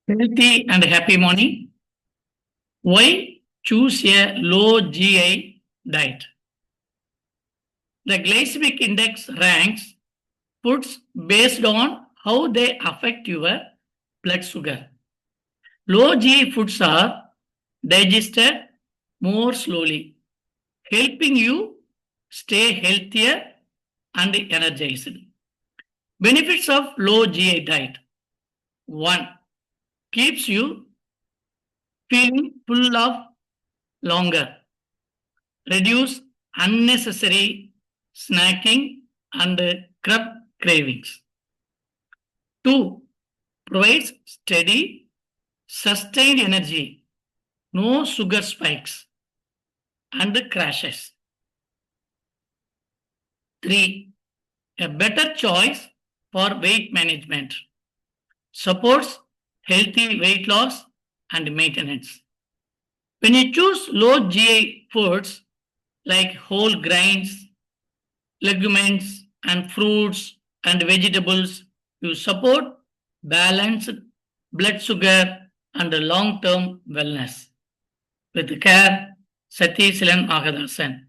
Healthy and happy morning. Why choose a low GI diet? The glycemic index ranks foods based on how they affect your blood sugar. Low GI foods are digested more slowly, helping you stay healthier and energized. Benefits of low GI diet. 1. Keeps you feeling full of longer. Reduce unnecessary snacking and crab cravings. 2. Provides steady, sustained energy, no sugar spikes and crashes. 3. A better choice for weight management. Supports healthy weight loss and maintenance. When you choose low GI foods like whole grains, legumes, and fruits and vegetables, you support balanced blood sugar and long term wellness. With care, Satish Agadasan,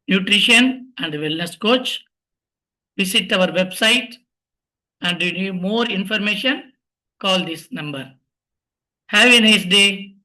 nutrition and wellness coach. Visit our website and if you need more information, call this number. Have a nice day.